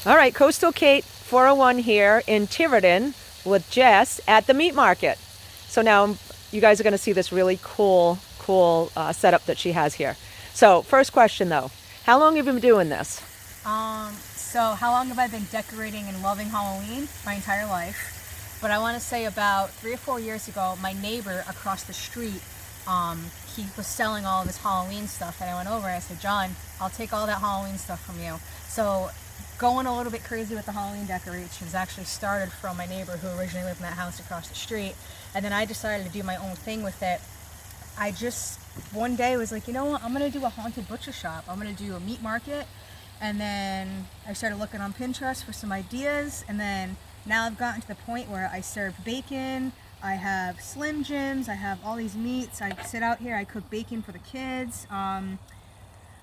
All right, Coastal Kate 401 here in Tiverton with Jess at the meat market. So now you guys are going to see this really cool setup that she has here. So first question though, how long have you been doing this? So how long have I been decorating and loving Halloween? My entire life. But I want to say about 3 or 4 years ago, my neighbor across the street, he was selling all of his Halloween stuff, and I went over and I said, John, I'll take all that Halloween stuff from you. So going a little bit crazy with the Halloween decorations actually started from my neighbor who originally lived in that house across the street, and then I decided to do my own thing with it. I just one day was like, you know what, I'm gonna do a haunted butcher shop. I'm gonna do a meat market. And then I started looking on Pinterest for some ideas, and then now I've gotten to the point where I serve bacon, I have Slim Jims, I have all these meats. I sit out here, I cook bacon for the kids.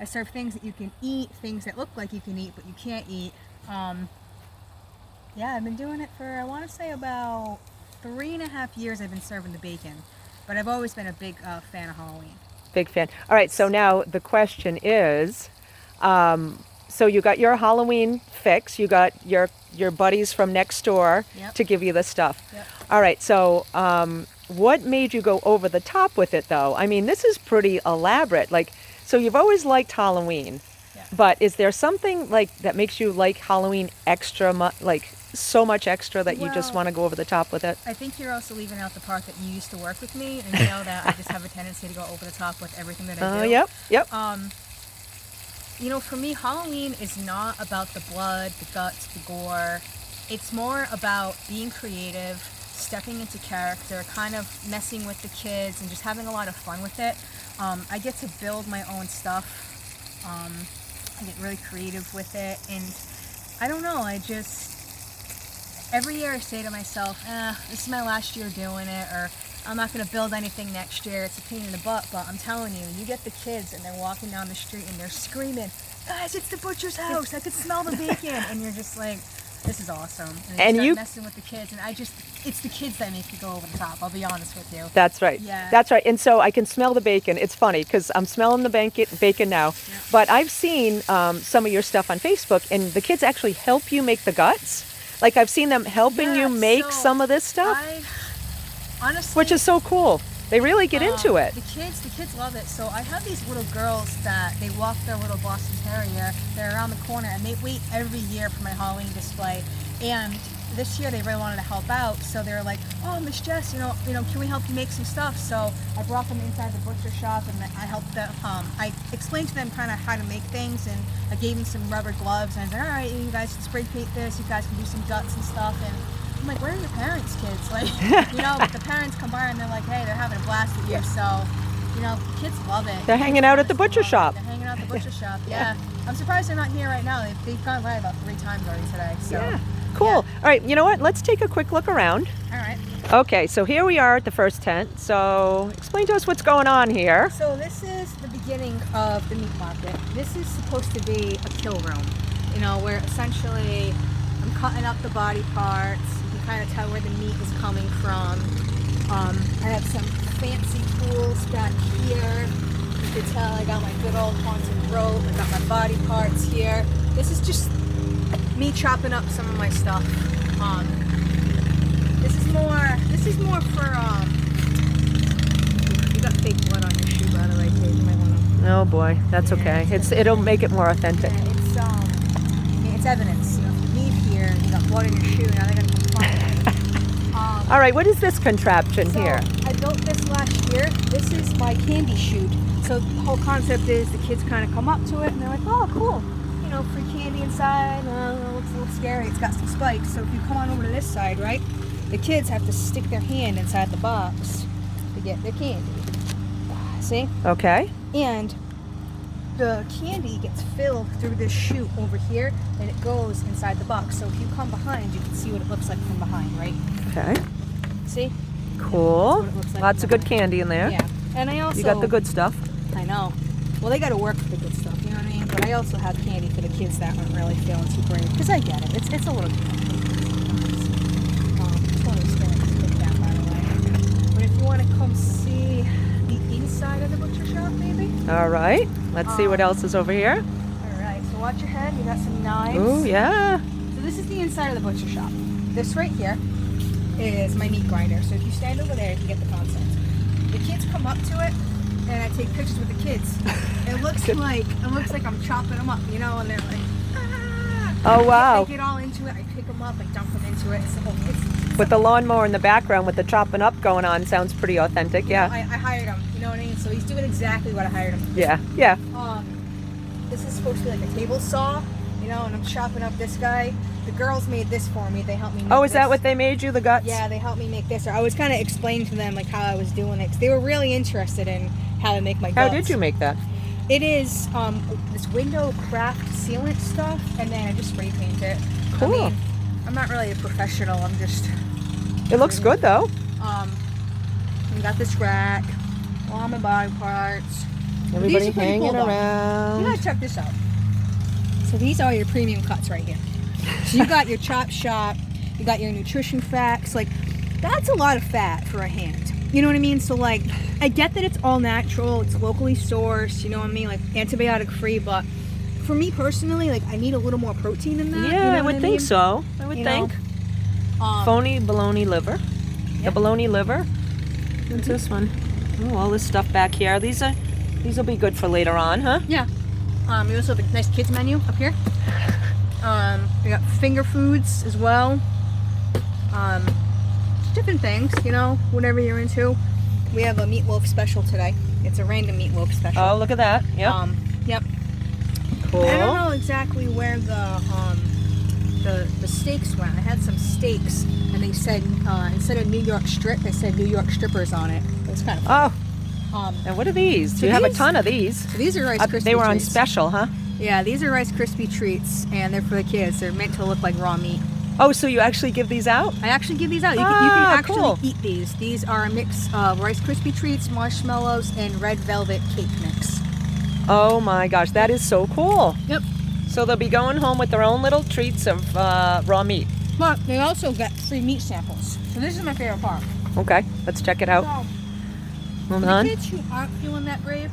I serve things that you can eat, things that look like you can eat but you can't eat. Yeah, I've been doing it for, I want to say about 3.5 years I've been serving the bacon, but I've always been a big fan of Halloween. Big fan. All right, so now the question is, so you got your Halloween fix, you got your buddies from next door Yep. to give you the stuff. Yep. All right, so what made you go over the top with it though? I mean, this is pretty elaborate. Like, so you've always liked Halloween, Yeah. but is there something like that makes you like Halloween extra, like so much extra that you just Well, want to go over the top with it? I think you're also leaving out the part that you used to work with me, and you know that I just have a tendency to go over the top with everything that I do. Yep. You know, for me, Halloween is not about the blood, the guts, the gore. It's more about being creative, stepping into character, kind of messing with the kids, and just having a lot of fun with it. I get to build my own stuff. I get really creative with it, and I don't know, every year I say to myself, this is my last year doing it, or I'm not going to build anything next year. It's a pain in the butt, but I'm telling you, you get the kids and they're walking down the street and they're screaming, guys, it's the butcher's house. I could smell the bacon. And you're just like, this is awesome. And you start messing with the kids, and it's the kids that make you go over the top, I'll be honest with you. That's right. Yeah. That's right. And so I can smell the bacon. It's funny because I'm smelling the bacon now. Yeah. But I've seen some of your stuff on Facebook, and the kids actually help you make the guts. Like I've seen them helping you make some of this stuff, Honestly, which is so cool. They really get into it. The kids love it. So I have these little girls that they walk their little Boston Terrier. They're around the corner, and they wait every year for my Halloween display. And this year they really wanted to help out, so they were like, "Oh, Miss Jess, you know, can we help you make some stuff?" So I brought them inside the butcher shop, and I helped them. I explained to them kind of how to make things, and I gave them some rubber gloves, and I said, "All right, you guys can spray paint this. You guys can do some guts and stuff." And I'm like, "Where are your parents, kids?" Like, but the parents come by and they're like, "Hey, they're having a blast with you." So, kids love it. They're hanging out at the butcher shop. They're hanging out at the butcher shop. Yeah. I'm surprised they're not here right now. They've gone by about 3 times already today. So. Yeah. Cool. Yeah. All right. You know what? Let's take a quick look around. All right. Okay. So here we are at the first tent. So explain to us what's going on here. So this is the beginning of the meat market. This is supposed to be a kill room. Where essentially I'm cutting up the body parts. You can kind of tell where the meat is coming from. I have some fancy tools back here. You can tell I got my good old haunted rope. I got my body parts here. This is just me chopping up some of my stuff. This is more for you got fake blood on your shoe, by the way, Kate. You might wanna. Oh boy, that's okay. It'll make it more authentic. Yeah, it's evidence. If you leave here, you got blood in your shoe. Now they're gonna come find it. All right, what is this contraption So here? I built this last year. This is my candy chute. So the whole concept is the kids kind of come up to it and they're like, "Oh, cool. Free candy inside. Looks a little scary. It's got some spikes." So if you come on over to this side, right, the kids have to stick their hand inside the box to get their candy. See? Okay. And the candy gets filled through this chute over here, and it goes inside the box. So if you come behind, you can see what it looks like from behind, right? Okay. See? Cool. That's what it looks like Lots from of good behind. candy in there. Yeah. And I also... You got the good stuff. I know. Well, they got to work with the good stuff, you know what I mean? But I also have candy for the kids that aren't really feeling too brave, because I get it. It's a little totally scared to take that, by the way. But if you want to come see the inside of the butcher shop, maybe? All right. Let's see what else is over here. All right. So So watch your head. We got some knives. Oh, yeah. So this is the inside of the butcher shop. This right here is my meat grinder. So if you stand over there, you can get the concept. The kids come up to it, and I take pictures with the kids. It looks like I'm chopping them up, you know, and they're like, ah. Oh, wow. They get all into it. I pick them up, I dump them into it. With the lawnmower in the background with the chopping up going on, sounds pretty authentic, yeah. I hired him, you know what I mean? So he's doing exactly what I hired him to do. Yeah, yeah. This is supposed to be like a table saw, you know, and I'm chopping up this guy. The girls made this for me. They helped me make Oh, is that this. what they made you, the guts? Yeah, they helped me make this. Or I was kind of explaining to them like how I was doing it. 'Cause they were really interested in how to make my guts. How did you make that? It is this window craft sealant stuff, and then I just spray paint it. Cool. I mean, I'm not really a professional. I'm just... It looks good, though. We got this rack, all my body parts. Everybody These are pretty hanging cool, though. around. You gotta check this out. So these are your premium cuts right here. So you got your chop shop, you got your nutrition facts. Like, that's a lot of fat for a hand. You know what I mean? So like, I get that it's all natural, it's locally sourced, you know what I mean? Like antibiotic free, but for me personally, like I need a little more protein in that. Yeah, you know I what would think mean? so. I would You think. know? Phony bologna liver. Yep. The bologna liver. What's this one? Oh, all this stuff back here. These will be good for later on, huh? Yeah. We also have a nice kids menu up here. We got finger foods as well. Just different things, you know, whatever you're into. We have a meatloaf special today. It's a random meatloaf special. Oh, look at that. Yep. Yep. Cool. I don't know exactly where the steaks went. I had some steaks, and they said instead of New York strip, they said New York strippers on it. It was kind of fun. Oh. And what are these? so You have a these- ton of these. So these are Rice Krispie They were on treats. special, huh? Yeah, these are Rice Krispie treats, and they're for the kids. They're meant to look like raw meat. Oh, so you actually give these out? I actually give these out. You can actually cool. eat these. These are a mix of Rice Krispie treats, marshmallows, and red velvet cake mix. Oh my gosh, that is so cool. Yep. So they'll be going home with their own little treats of raw meat. But they also get free meat samples. So this is my favorite part. Okay, let's check it out. So, Hold for on. the kids who aren't feeling that brave,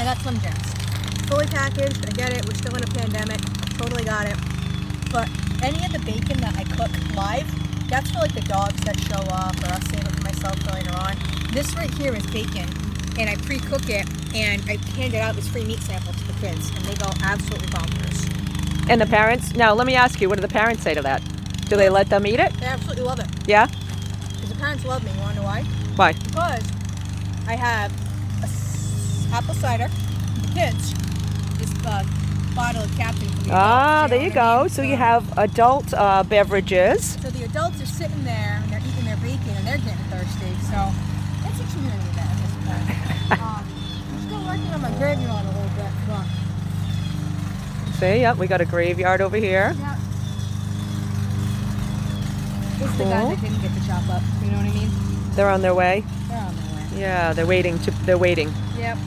I got Slim Jims. Fully packaged, I get it, we're still in a pandemic, totally got it. But any of the bacon that I cook live, that's for like the dogs that show up, or I'll save it for myself for later on. This right here is bacon, and I pre-cook it, and I hand it out as free meat sample to the kids, and they go absolutely bonkers. And the parents, now let me ask you, what do the parents say to that? Do they let them eat it? They absolutely love it. Yeah? Because the parents love me, you wanna know why? Why? Because I have apple cider, the kids, this bottle of Captain for the adults, There know you what I go. mean? So you have adult beverages. So the adults are sitting there and they're eating their bacon and they're getting thirsty. So that's a community event at this point. I'm still working on my graveyard a little bit, but See, yep, we got a graveyard over here. yeah. This is the guy Cool. that didn't get the chop up. You know what I mean? They're on their way. They're on their way. Yeah, they're waiting. Yep.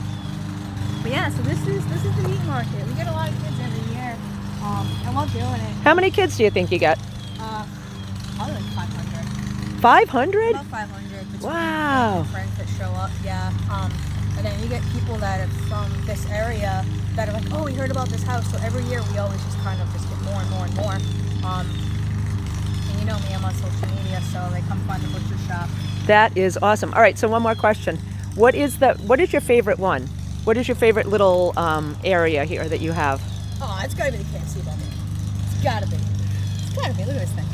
But yeah, so this is the meat market. We get a lot of kids every year. I love doing it. How many kids do you think you get? Probably like 500. 500? About 500 between Wow. friends that show up, yeah. And then you get people that are from this area that are like, oh, we heard about this house. So every year we always just kind of just get more and more and more. And you know me, I'm on social media, so they come find the butcher shop. That is awesome. All right, so one more question. What is your favorite one? What is your favorite little area here that you have? Oh, it's gotta be the KFC bucket. It's gotta be. It's gotta be. Look at this thing.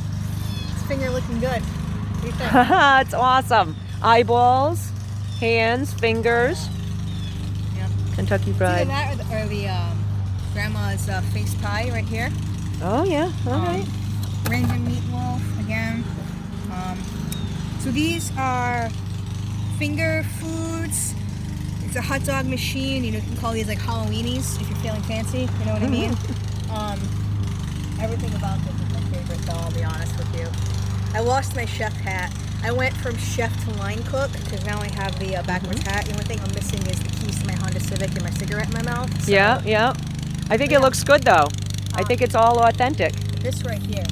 This finger looking good. What do you think? It's awesome. Eyeballs, hands, fingers. Yep. Kentucky Either Fried. that or the grandma's face pie right here. Oh yeah, all right. Random meatloaf again. So these are finger foods. It's a hot dog machine. You know, you can call these like Halloweenies if you're feeling fancy. You know what I mean? Everything about this is my favorite, though. I'll be honest with you. I lost my chef hat. I went from chef to line cook because now I have the backwards hat. The only thing I'm missing is the keys to my Honda Civic and my cigarette in my mouth. So Yeah, yeah. I think it looks good though. I think it's all authentic. this right here,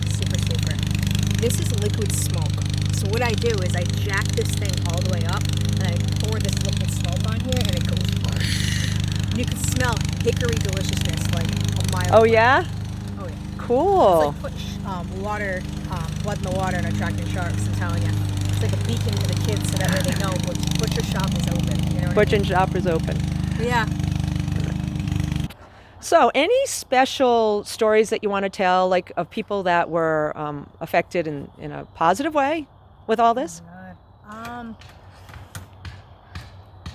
super secret. This is liquid smoke. So what I do is I jack this thing all the way up and I pour this liquid smoke on here and it goes. And you can smell it. hickory deliciousness, like a mile Oh away. yeah? Oh yeah. Cool. It's like put water, blood in the water and attracting sharks, I'm telling you. It's like a beacon for the kids so that way they know butcher shop is open. You know what Butcher and shop is open. I mean? Yeah. So, any special stories that you want to tell, like of people that were affected in a positive way with all this? Oh my God.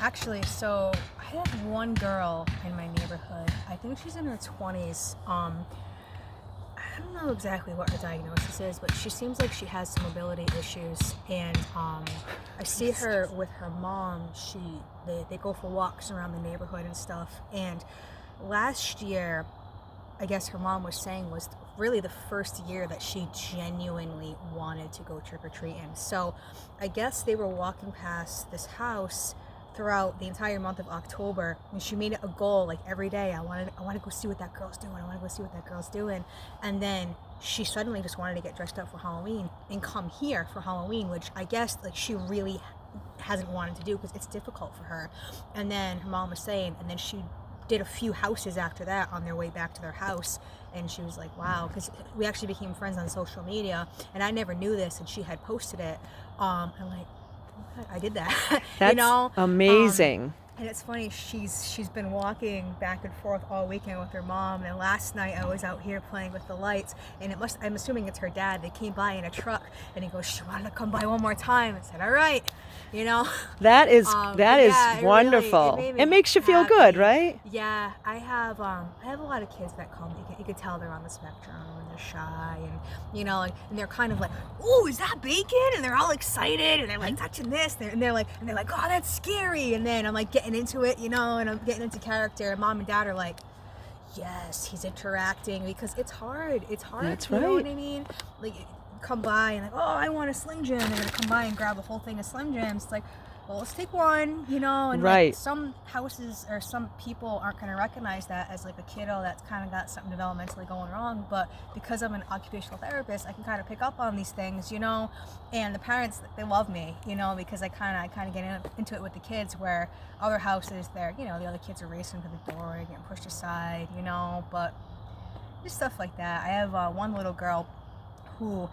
Actually, so I have one girl in my neighborhood. I think she's in her 20s. I don't know exactly what her diagnosis is, but she seems like she has some mobility issues. And I see her with her mom. They go for walks around the neighborhood and stuff. And last year, I guess her mom was saying was really the first year that she genuinely wanted to go trick-or-treating. So I guess they were walking past this house throughout the entire month of October, and she made it a goal, like every day, I want to go see what that girl's doing. And then she suddenly just wanted to get dressed up for Halloween and come here for Halloween, which I guess like she really hasn't wanted to do because it's difficult for her. And then her mom was saying, and then she did a few houses after that on their way back to their house, and she was like, wow, because we actually became friends on social media, and I never knew this, and she had posted it. I'm like, I did that. That's you know, amazing. And it's funny, she's been walking back and forth all weekend with her mom, and last night I was out here playing with the lights, and I'm assuming it's her dad. They came by in a truck, and he goes, she wanted to come by one more time. I said, all right, you know. That is Yeah, wonderful. really, It makes you feel happy. good, right? Yeah, I have a lot of kids that come. You can tell they're on the spectrum and they're shy, and you know, and they're kind of like, "Ooh, is that bacon?" And they're all excited, and they're like touching this, and they're like, "Oh, that's scary." And then I'm like getting into it, you know, and I'm getting into character. And mom and dad are like, "Yes, he's interacting," because it's hard. It's hard. That's you know right. what I mean? Like, come by and like, "Oh, I want a Slim Jim," and they're gonna come by and grab a whole thing of Slim Jims. It's like, well, let's take one, you know, and Right. like some houses or some people aren't going to recognize that as like a kiddo that's kind of got something developmentally going wrong, but because I'm an occupational therapist, I can kind of pick up on these things, you know, and the parents, they love me, you know, because I kind of get into it with the kids, where other houses, they're, you know, the other kids are racing to the door, getting pushed aside, you know, but just stuff like that. I have one little girl who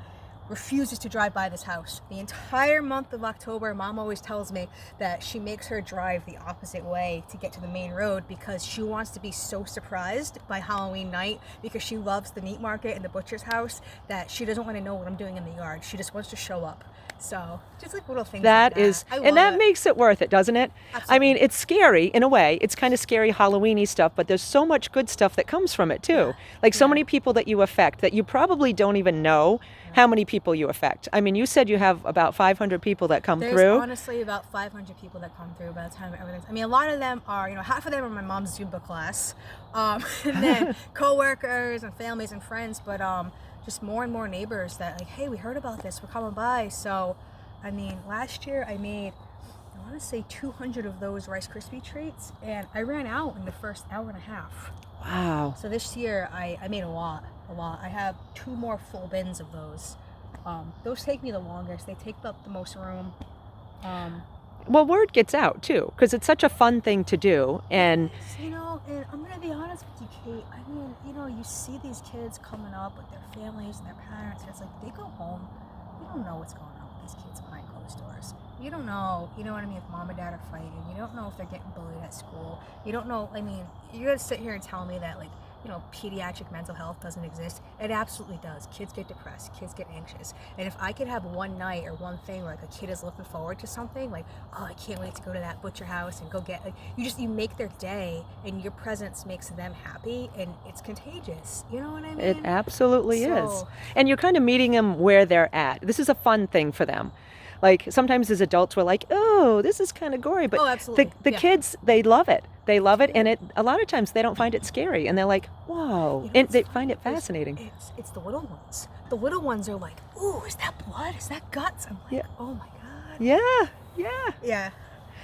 refuses to drive by this house. The entire month of October, mom always tells me that she makes her drive the opposite way to get to the main road because she wants to be so surprised by Halloween night, because she loves the meat market and the butcher's house, that she doesn't want to know what I'm doing in the yard. She just wants to show up. So just like little things That like that. is, I and love that it. makes it worth it, doesn't it? I Absolutely. mean, it's scary in a way. It's kind of scary Halloween-y stuff, but there's so much good stuff that comes from it too. Yeah. Like so Yeah. many people that you affect that you probably don't even know how many people you affect. I mean, you said you have about 500 people that come There's through. honestly about 500 people that come through by the time everything's. I mean, a lot of them are, you know, half of them are my mom's Zumba class, and then coworkers and families and friends, but just more and more neighbors that like, hey, we heard about this, we're coming by. So, I mean, last year I made, I want to say 200 of those Rice Krispie treats, and I ran out in the first hour and a half. Wow. So this year I made a lot. I have 2 more full bins of those. Those take me the longest. They take up the most room. Well, word gets out too, because it's such a fun thing to do. And You know, and I'm gonna be honest with you, Kate. I mean, you know, you see these kids coming up with their families and their parents, and it's like they go home. You don't know what's going on with these kids behind closed doors. You don't know, you know what I mean, if mom and dad are fighting. You don't know if they're getting bullied at school. You don't know, I mean, you're gonna sit here and tell me that, like, you know, pediatric mental health doesn't exist. It absolutely does. Kids get depressed, kids get anxious. And if I could have one night or one thing where like a kid is looking forward to something, like, oh, I can't wait to go to that butcher house and go get, like, you make their day, and your presence makes them happy, and it's contagious. You know what I mean? it absolutely is. So- And you're kind of meeting them where they're at. This is a fun thing for them. Like sometimes as adults we're like, oh, this is kind of gory, but Oh, absolutely. the Yeah. kids, they love it. They love it, and a lot of times they don't find it scary, and they're like, whoa, You know, and it's they funny, find it there's- fascinating. It's the little ones. The little ones are like, ooh, is that blood? Is that guts? I'm like, Yeah. oh my God. Yeah. Yeah.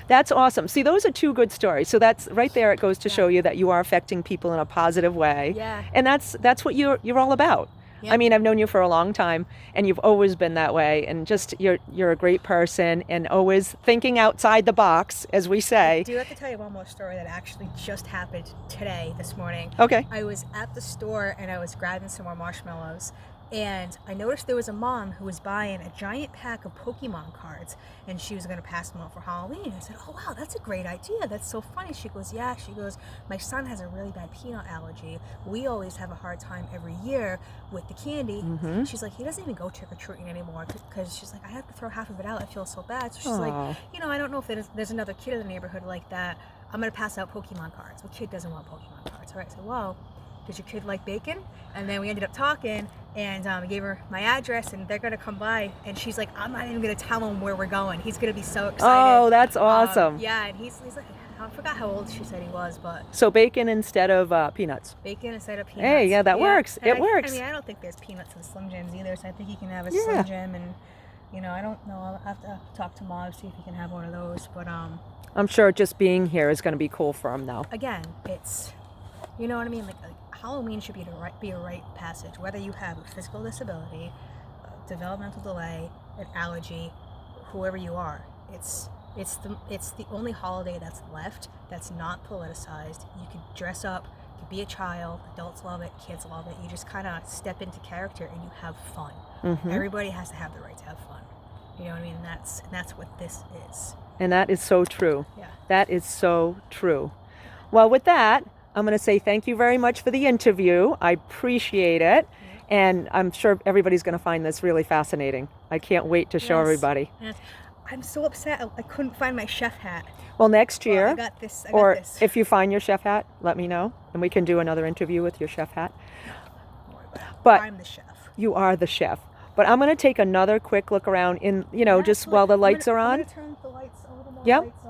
That's awesome. See, those are 2 good stories. So that's right there. It goes to show you that you are affecting people in a positive way. Yeah. And that's what you're all about. Yeah. I mean, I've known you for a long time, and you've always been that way. And just you're a great person, and always thinking outside the box, as we I say. do have to tell you one more story that actually just happened today, this morning. Okay. I was at the store and I was grabbing some more marshmallows, and I noticed there was a mom who was buying a giant pack of Pokemon cards, and she was going to pass them out for Halloween. I said, oh wow, that's a great idea. That's so funny. She goes, yeah. She goes, my son has a really bad peanut allergy. We always have a hard time every year with the candy. Mm-hmm. She's like, he doesn't even go trick-or-treating anymore because she's like, I have to throw half of it out. I feel so bad. So she's Aw. like, you know, I don't know if there's another kid in the neighborhood like that. I'm going to pass out Pokemon cards. What kid doesn't want Pokemon cards? All right, so, well, does your kid like bacon? And then we ended up talking, and I gave her my address, and they're going to come by, and she's like, I'm not even going to tell him where we're going. He's going to be so excited. Oh, that's awesome. Yeah, and he's like, I forgot how old she said he was, but So bacon instead of peanuts. bacon instead of peanuts. Hey, yeah, that works. And It works. I mean, I don't think there's peanuts in Slim Jims either, so I think he can have a Yeah. Slim Jim, and, you know, I don't know. I'll have to talk to Mom, see if he can have one of those, but, I'm sure just being here is going to be cool for him, though. again, it's, you know what I mean? Like Halloween should be a rite passage, whether you have a physical disability, a developmental delay, an allergy, whoever you are. It's the only holiday that's left that's not politicized. You can dress up, you can be a child, adults love it, kids love it. You just kind of step into character and you have fun. Mm-hmm. Everybody has to have the right to have fun. You know what I mean? That's what this is. And that is so true. Yeah. That is so true. Well, with that, I'm going to say thank you very much for the interview. I appreciate it. And I'm sure everybody's going to find this really fascinating. I can't wait to show Yes. everybody. Yes. I'm so upset I couldn't find my chef hat. Well, next Well, year, I got this. or if you find your chef hat, let me know. And we can do another interview with your chef hat. But I'm the chef. you are the chef. But I'm going to take another quick look around in, just while the lights are on. I'm gonna turn the lights a little more Yep. lights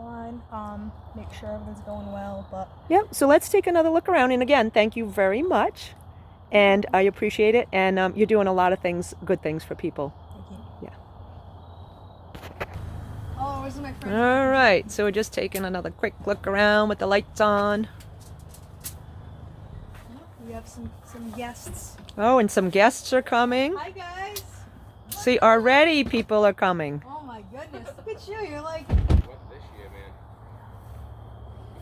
on. Make sure everything's going well. But Yep. So let's take another look around. And again, thank you very much. And I appreciate it. And you're doing a lot of things, good things for people. thank you. Yeah. Oh, this is my friend. All right. So we're just taking another quick look around with the lights on. We have some guests. Oh, and some guests are coming. Hi guys. See, already people are coming. Oh my goodness. Look at you. You're like. What this year, man?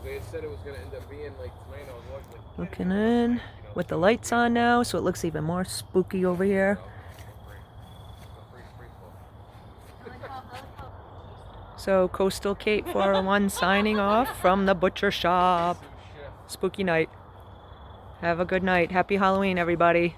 They had said it was gonna end up being like tonight. I was watching. Like, Looking in with the lights on now, so it looks even more spooky over here. So Coastal Kate 401 signing off from the butcher shop. Spooky night. Have a good night. Happy Halloween, everybody.